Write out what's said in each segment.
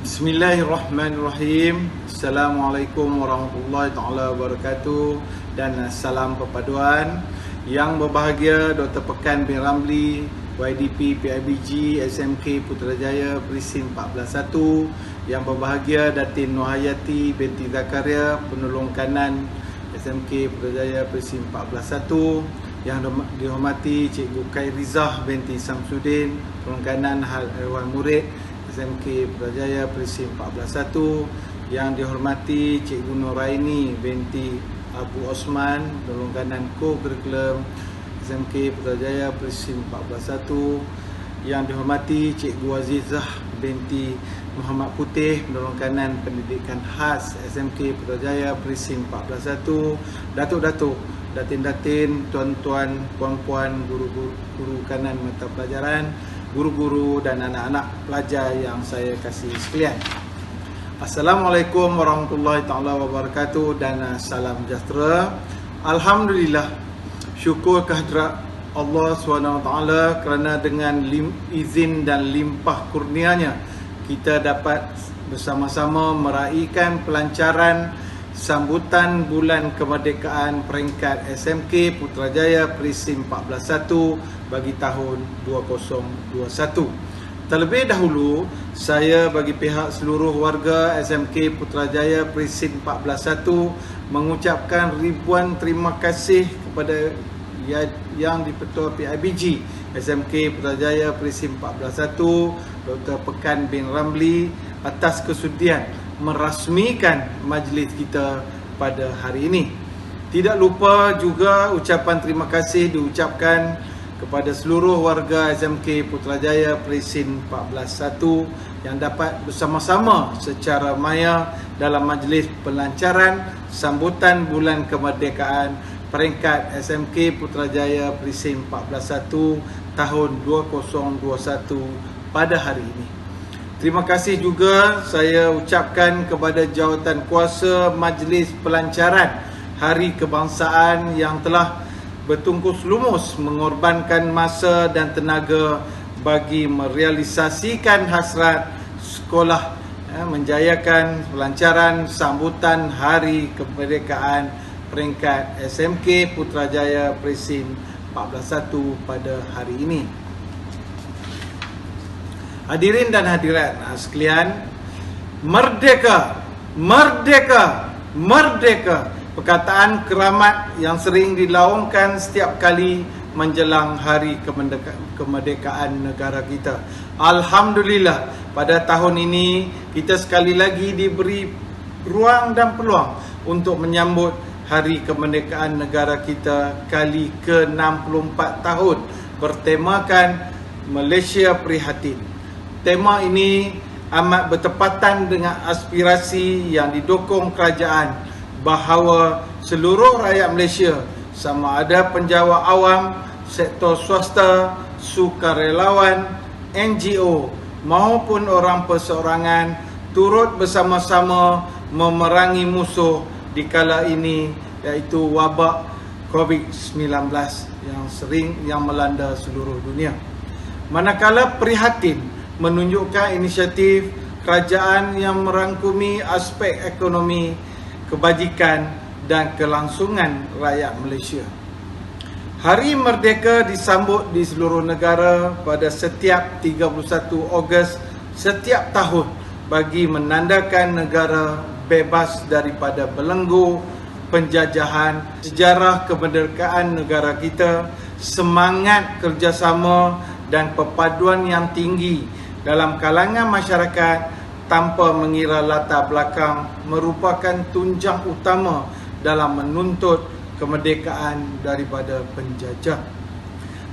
Bismillahirrahmanirrahim. Assalamualaikum warahmatullahi taala wabarakatuh. Dan salam perpaduan. Yang berbahagia Dr. Pekan bin Ramli, YDP PIBG SMK Putrajaya Presin 141. Yang berbahagia Datin Nohayati binti Zakaria, penolong kanan SMK Putrajaya Presin 141. Yang dihormati Cikgu Khairizah binti Samsudin, penolong kanan Hal Ehwal Murid SMK Putrajaya Presin 141. Yang dihormati Cikgu Nuraini binti Abu Osman, penolong kanan Co-Curriculum SMK Putrajaya Presin 141. Yang dihormati Cikgu Azizah binti Muhammad Putih, penolong kanan Pendidikan Khas SMK Putrajaya Presin 141. Datuk-datuk, datin-datin, tuan-tuan, puan-puan, guru-guru kanan mata pelajaran, guru-guru dan anak-anak pelajar yang saya kasih sekalian. Assalamualaikum warahmatullahi taala wabarakatuh dan salam sejahtera. Alhamdulillah, syukur kehadrat Allah SWT kerana dengan izin dan limpah kurnianya kita dapat bersama-sama meraihkan pelancaran sambutan bulan kemerdekaan peringkat SMK Putrajaya Presin 141 bagi tahun 2021. Terlebih dahulu, saya bagi pihak seluruh warga SMK Putrajaya Presin 141 mengucapkan ribuan terima kasih kepada Yang di-Ketua PIBG SMK Putrajaya Presin 141 Dr. Pekan bin Ramli atas kesudian merasmikan majlis kita pada hari ini. Tidak lupa juga ucapan terima kasih diucapkan kepada seluruh warga SMK Putrajaya Presin 141 yang dapat bersama-sama secara maya dalam majlis pelancaran sambutan bulan kemerdekaan peringkat SMK Putrajaya Presin 141 tahun 2021 pada hari ini. Terima kasih juga saya ucapkan kepada jawatan kuasa Majlis Pelancaran Hari Kebangsaan yang telah bertungkus lumus mengorbankan masa dan tenaga bagi merealisasikan hasrat sekolah menjayakan pelancaran sambutan Hari Kemerdekaan peringkat SMK Putrajaya Presin 141 pada hari ini. Hadirin dan hadirat sekalian, merdeka, merdeka, merdeka. Perkataan keramat yang sering dilaungkan setiap kali menjelang hari kemerdekaan negara kita. Alhamdulillah, pada tahun ini kita sekali lagi diberi ruang dan peluang untuk menyambut hari kemerdekaan negara kita kali ke-64 tahun bertemakan Malaysia Prihatin. Tema ini amat bertepatan dengan aspirasi yang didukung kerajaan bahawa seluruh rakyat Malaysia, sama ada penjawat awam, sektor swasta, sukarelawan, NGO maupun orang perseorangan turut bersama-sama memerangi musuh di kala ini, iaitu wabak COVID-19 yang melanda seluruh dunia. Manakala Prihatin menunjukkan inisiatif kerajaan yang merangkumi aspek ekonomi, kebajikan dan kelangsungan rakyat Malaysia. Hari Merdeka disambut di seluruh negara pada setiap 31 Ogos setiap tahun bagi menandakan negara bebas daripada belenggu penjajahan, sejarah kemerdekaan negara kita, semangat kerjasama dan perpaduan yang tinggi dalam kalangan masyarakat tanpa mengira latar belakang merupakan tunjang utama dalam menuntut kemerdekaan daripada penjajah.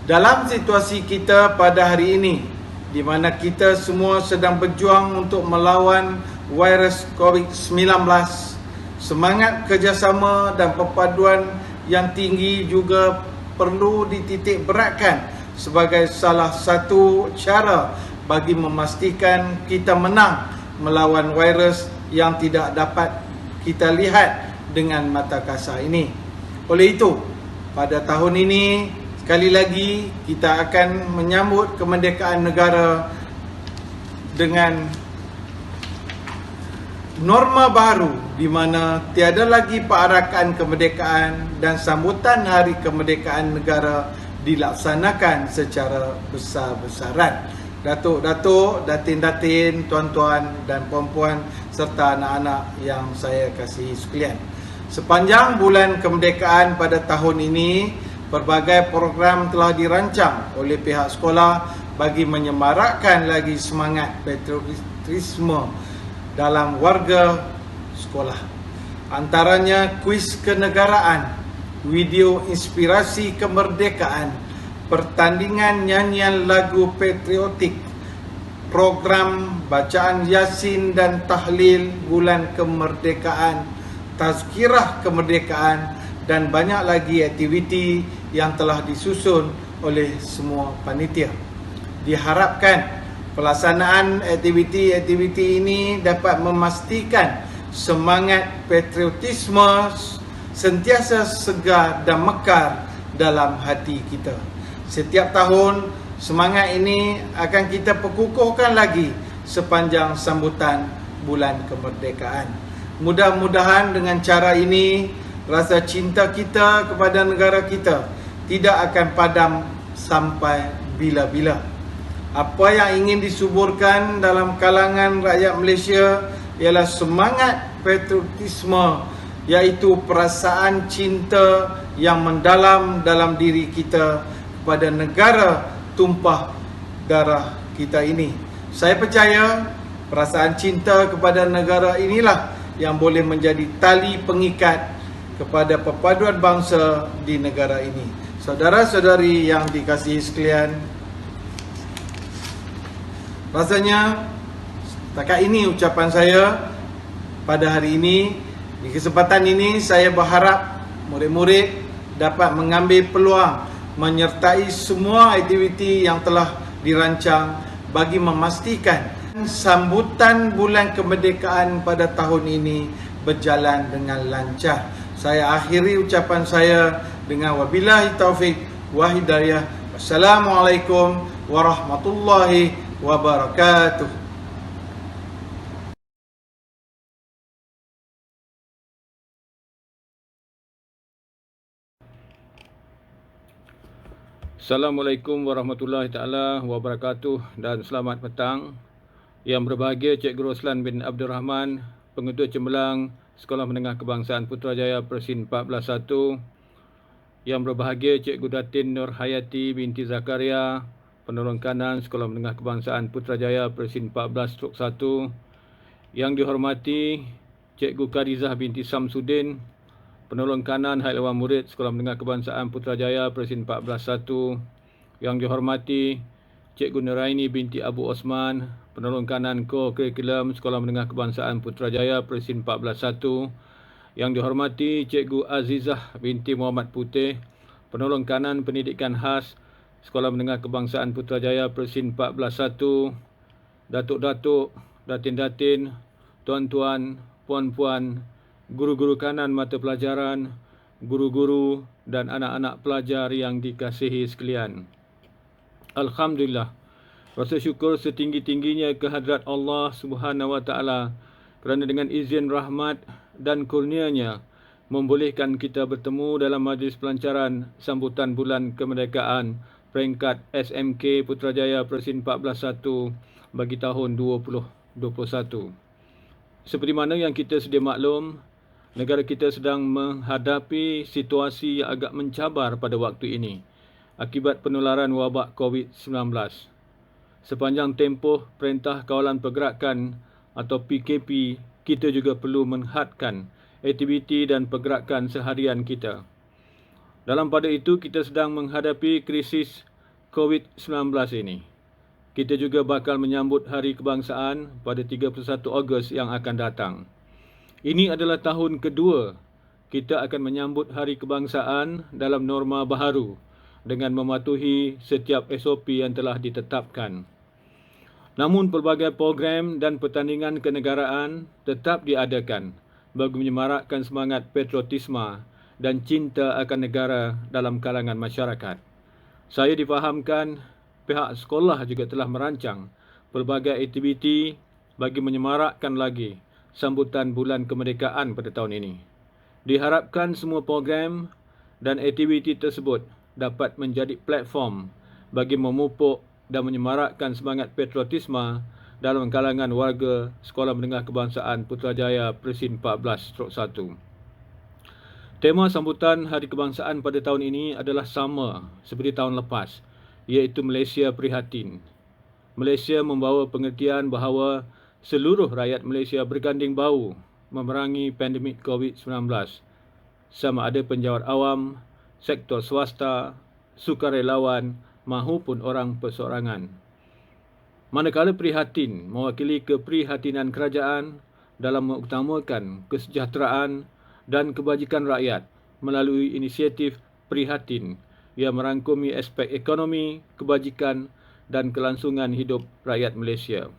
Dalam situasi kita pada hari ini, di mana kita semua sedang berjuang untuk melawan virus COVID-19, semangat kerjasama dan perpaduan yang tinggi juga perlu dititik beratkan sebagai salah satu cara bagi memastikan kita menang melawan virus yang tidak dapat kita lihat dengan mata kasar ini. Oleh itu, pada tahun ini sekali lagi kita akan menyambut kemerdekaan negara dengan norma baru di mana tiada lagi perarakan kemerdekaan dan sambutan Hari Kemerdekaan Negara dilaksanakan secara besar-besaran. Datuk-datuk, datin-datin, tuan-tuan dan puan-puan serta anak-anak yang saya kasihi sekalian. Sepanjang bulan kemerdekaan pada tahun ini, pelbagai program telah dirancang oleh pihak sekolah bagi menyemarakkan lagi semangat patriotisme dalam warga sekolah. Antaranya kuis kenegaraan, video inspirasi kemerdekaan, pertandingan nyanyian lagu patriotik, program bacaan Yasin dan tahlil bulan kemerdekaan, tazkirah kemerdekaan dan banyak lagi aktiviti yang telah disusun oleh semua panitia. Diharapkan pelaksanaan aktiviti-aktiviti ini dapat memastikan semangat patriotisme sentiasa segar dan mekar dalam hati kita. Setiap tahun, semangat ini akan kita perkukuhkan lagi sepanjang sambutan bulan kemerdekaan. Mudah-mudahan dengan cara ini, rasa cinta kita kepada negara kita tidak akan padam sampai bila-bila. Apa yang ingin disuburkan dalam kalangan rakyat Malaysia ialah semangat patriotisme, iaitu perasaan cinta yang mendalam dalam diri kita kepada negara tumpah darah kita ini. Saya percaya perasaan cinta kepada negara inilah yang boleh menjadi tali pengikat kepada perpaduan bangsa di negara ini. Saudara-saudari yang dikasihi sekalian, rasanya setakat ini ucapan saya pada hari ini. Di kesempatan ini saya berharap murid-murid dapat mengambil peluang menyertai semua aktiviti yang telah dirancang bagi memastikan sambutan bulan kemerdekaan pada tahun ini berjalan dengan lancar. Saya akhiri ucapan saya dengan wabillahi taufik wa hidayah. Wassalamualaikum warahmatullahi wabarakatuh. Assalamualaikum warahmatullahi taala wabarakatuh dan selamat petang. Yang berbahagia Cikgu Roslan bin Abdul Rahman, Pengetua Cemerlang Sekolah Menengah Kebangsaan Putrajaya Persin 141. Yang berbahagia Cikgu Datin Nur Hayati binti Zakaria, Penolong Kanan Sekolah Menengah Kebangsaan Putrajaya Persin 14/1. Yang dihormati Cikgu Karizah binti Samsudin, Penolong Kanan Hailawan Murid Sekolah Menengah Kebangsaan Putrajaya Persin 14/1. Yang dihormati Cikgu Nuraini binti Abu Osman, Penolong Kanan Co-Kurikulum Sekolah Menengah Kebangsaan Putrajaya Persin 14/1. Yang dihormati Cikgu Azizah binti Muhammad Putih, Penolong Kanan Pendidikan Khas Sekolah Menengah Kebangsaan Putrajaya Persin 14/1. Datuk-datuk, datin-datin, tuan-tuan, puan-puan, guru-guru kanan mata pelajaran, guru-guru dan anak-anak pelajar yang dikasihi sekalian. Alhamdulillah, rasa syukur setinggi-tingginya kehadrat Allah Subhanahu Wa Taala kerana dengan izin rahmat dan kurnianya membolehkan kita bertemu dalam majlis pelancaran sambutan bulan kemerdekaan peringkat SMK Putrajaya Persin 14/1 bagi tahun 2021. Seperti mana yang kita sedia maklum, negara kita sedang menghadapi situasi yang agak mencabar pada waktu ini akibat penularan wabak COVID-19. Sepanjang tempoh Perintah Kawalan Pergerakan atau PKP, kita juga perlu menghadkan aktiviti dan pergerakan seharian kita. Dalam pada itu, kita sedang menghadapi krisis COVID-19 ini. Kita juga bakal menyambut Hari Kebangsaan pada 31 Ogos yang akan datang. Ini adalah tahun kedua kita akan menyambut Hari Kebangsaan dalam norma baharu dengan mematuhi setiap SOP yang telah ditetapkan. Namun pelbagai program dan pertandingan kenegaraan tetap diadakan bagi menyemarakkan semangat patriotisme dan cinta akan negara dalam kalangan masyarakat. Saya difahamkan pihak sekolah juga telah merancang pelbagai aktiviti bagi menyemarakkan lagi sambutan Bulan Kemerdekaan pada tahun ini. Diharapkan semua program dan aktiviti tersebut dapat menjadi platform bagi memupuk dan menyemarakkan semangat patriotisme dalam kalangan warga Sekolah Menengah Kebangsaan Putrajaya Presin 14/1. Tema sambutan Hari Kebangsaan pada tahun ini adalah sama seperti tahun lepas, iaitu Malaysia Prihatin. Malaysia membawa pengertian bahawa seluruh rakyat Malaysia berganding bahu memerangi pandemik COVID-19, sama ada penjawat awam, sektor swasta, sukarelawan mahupun orang perseorangan. Manakala prihatin mewakili keprihatinan kerajaan dalam mengutamakan kesejahteraan dan kebajikan rakyat melalui inisiatif prihatin yang merangkumi aspek ekonomi, kebajikan dan kelangsungan hidup rakyat Malaysia.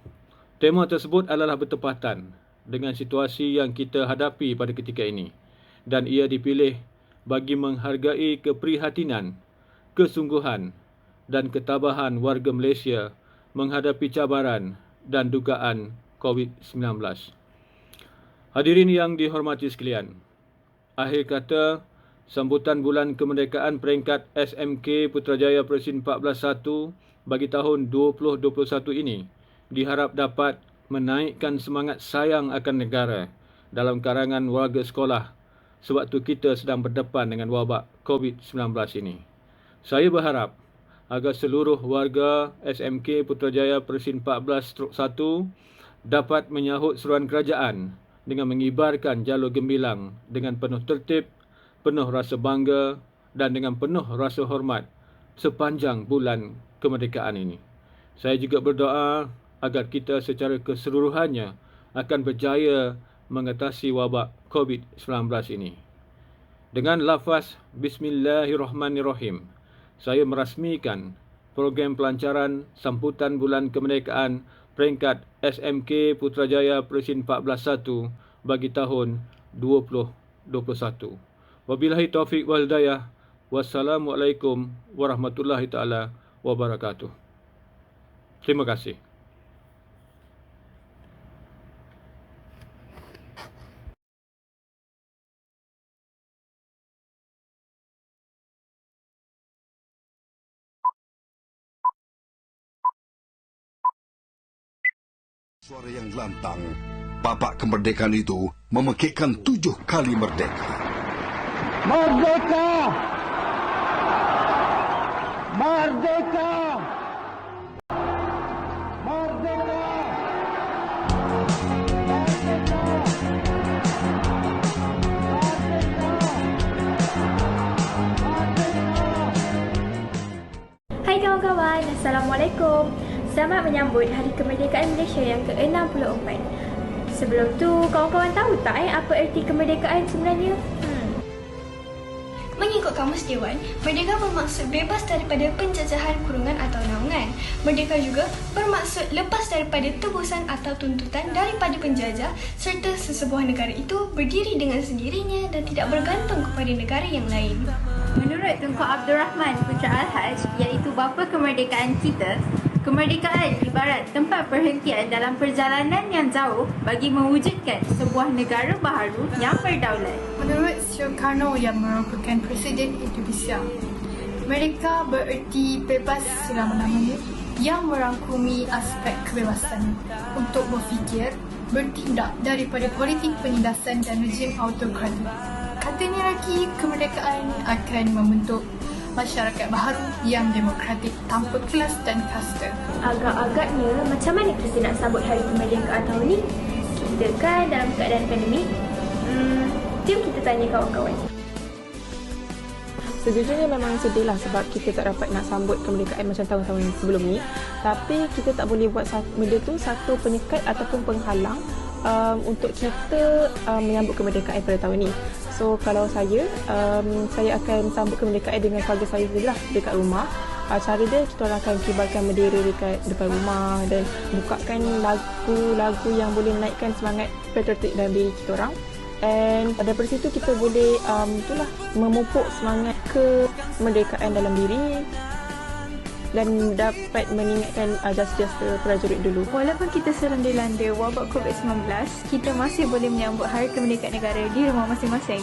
Tema tersebut adalah bertepatan dengan situasi yang kita hadapi pada ketika ini dan ia dipilih bagi menghargai keprihatinan, kesungguhan dan ketabahan warga Malaysia menghadapi cabaran dan dugaan COVID-19. Hadirin yang dihormati sekalian, akhir kata, sambutan Bulan Kemerdekaan peringkat SMK Putrajaya Presin 14/1 bagi tahun 2021 ini diharap dapat menaikkan semangat sayang akan negara dalam kalangan warga sekolah sewaktu kita sedang berdepan dengan wabak COVID-19 ini. Saya berharap agar seluruh warga SMK Putrajaya Presin 14/1 dapat menyahut seruan kerajaan dengan mengibarkan jalur gembilang dengan penuh tertib, penuh rasa bangga dan dengan penuh rasa hormat sepanjang bulan kemerdekaan ini. Saya juga berdoa agar kita secara keseluruhannya akan berjaya mengatasi wabak COVID-19 ini. Dengan lafaz Bismillahirrahmanirrahim, saya merasmikan program pelancaran sambutan Bulan Kemerdekaan peringkat SMK Putrajaya Presin 14/1 bagi tahun 2021. Wabillahi taufiq wal hidayah. Wassalamualaikum warahmatullahi taala wabarakatuh. Terima kasih. Suara yang lantang, Bapak Kemerdekaan itu memekikkan 7 kali merdeka. Merdeka! Merdeka! Merdeka! Hai kawan-kawan, Assalamualaikum. Selamat menyambut Hari Kemerdekaan Malaysia yang ke-64. Sebelum tu, kawan-kawan tahu tak apa erti kemerdekaan sebenarnya? Mengikut Kamus Dewan, merdeka bermaksud bebas daripada penjajahan, kurungan atau naungan. Merdeka juga bermaksud lepas daripada tebusan atau tuntutan daripada penjajah serta sesebuah negara itu berdiri dengan sendirinya dan tidak bergantung kepada negara yang lain. Menurut Tunku Abdul Rahman Putra Al-Haj, iaitu bapa kemerdekaan kita, kemerdekaan ibarat tempat perhentian dalam perjalanan yang jauh bagi mewujudkan sebuah negara baharu yang berdaulat. Menurut Soekarno yang merupakan Presiden Indonesia, merdeka bererti bebas selama-lamanya yang merangkumi aspek kebebasan untuk berfikir, bertindak daripada politik penindasan dan rejim autokratik. Katanya lagi, kemerdekaan akan membentuk masyarakat baharu yang demokratik tanpa kelas dan kasta. Agak-agaknya macam mana kita nak sambut Hari Kemerdekaan tahun ni? Kita kan dalam keadaan pandemik. Jom kita tanya kawan-kawan. Sejujurnya memang sedih lah sebab kita tak dapat nak sambut kemerdekaan macam tahun-tahun sebelum ni. Tapi kita tak boleh buat benda tu satu penyekat ataupun penghalang untuk kita menyambut kemerdekaan pada tahun ni. So kalau saya akan sambut kemerdekaan dengan keluarga saya sajalah dekat rumah. Cara dia, kita orang akan kibarkan bendera dekat depan rumah dan bukakan lagu-lagu yang boleh naikkan semangat patriotik dalam diri kita orang. And daripada situ kita boleh memupuk semangat kemerdekaan dalam diri. dan dapat mengingatkan jasa-jasa prajurit dulu. Walaupun kita sedang dilanda wabak COVID-19, kita masih boleh menyambut Hari Kemerdekaan Negara di rumah masing-masing.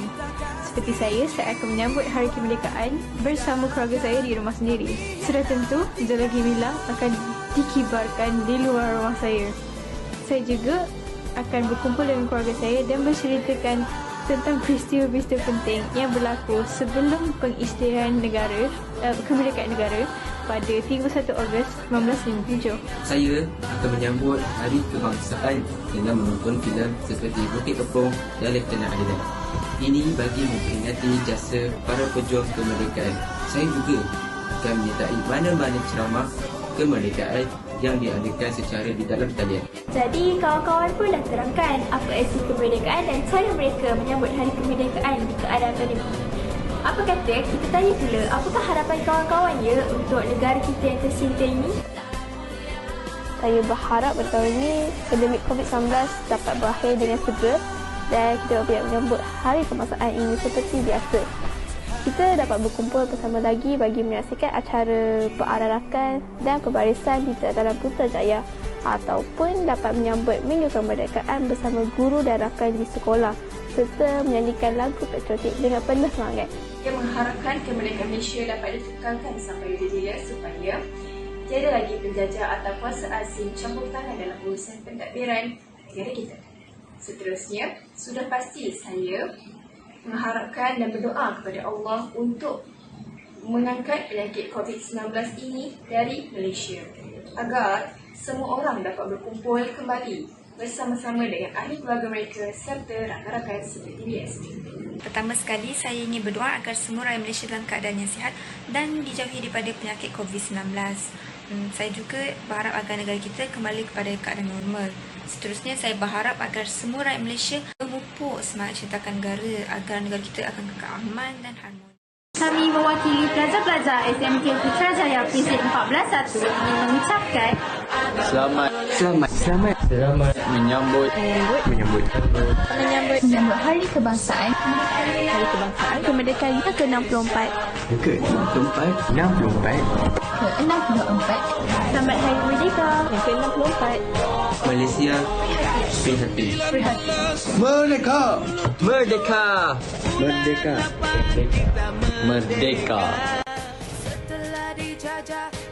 Seperti saya akan menyambut Hari Kemerdekaan bersama keluarga saya di rumah sendiri. Sudah tentu, Jala Gemilang akan dikibarkan di luar rumah saya. Saya juga akan berkumpul dengan keluarga saya dan berceritakan tentang peristiwa-peristiwa penting yang berlaku sebelum pengisytiharan negara, kemerdekaan negara pada 31 Ogos 1957. Saya akan menyambut Hari Kebangsaan dengan menonton filem seperti Bukit Kepong dan Lieutenant Adnan. Ini bagi memperingati jasa para pejuang kemerdekaan. Saya juga akan menyertai mana-mana ceramah kemerdekaan yang diadakan secara di dalam talian. Jadi kawan-kawan pun dah terangkan apa arti kemerdekaan dan cara mereka menyambut Hari Kemerdekaan di keadaan pandemik. Apa kata kita tanya pula apakah harapan kawan-kawan ya untuk negara kita yang tercinta ini? Saya berharap tahun ini pandemik COVID-19 dapat berakhir dengan segera dan kita dapat menyambut Hari Kebangsaan ini seperti biasa. Kita dapat berkumpul bersama lagi bagi menyaksikan acara perarakan dan pembarisan di dalam Putrajaya ataupun dapat menyambut Minggu Kemerdekaan bersama guru dan rakan di sekolah serta menyanyikan lagu patriotik dengan penuh semangat. Dia mengharapkan kemerdekaan Malaysia dapat dikekalkan sampai bila supaya tiada lagi penjajah atau kuasa asing campur tangan dalam urusan pentadbiran negara kita. Seterusnya, sudah pasti saya mengharapkan dan berdoa kepada Allah untuk mengangkat penyakit COVID-19 ini dari Malaysia agar semua orang dapat berkumpul kembali bersama-sama dengan ahli keluarga mereka serta rakan-rakan seperti biasa. Pertama sekali, saya ingin berdoa agar semua rakyat Malaysia dalam keadaan yang sihat dan dijauhi daripada penyakit COVID-19. Saya juga berharap agar negara kita kembali kepada keadaan normal. Seterusnya, saya berharap agar semua rakyat Malaysia memupuk semangat cintakan negara agar negara kita akan kekal aman dan harmoni. Kami mewakili pelajar-pelajar SMK Putrajaya Presin 14-1 ingin mengucapkan Selamat menyambut Hari Kebangsaan Kemerdekaan ke-64. ke-64. Selamat Hari Merdeka yang ke-64. Malaysia prihatin. Merdeka. Setelah dijajah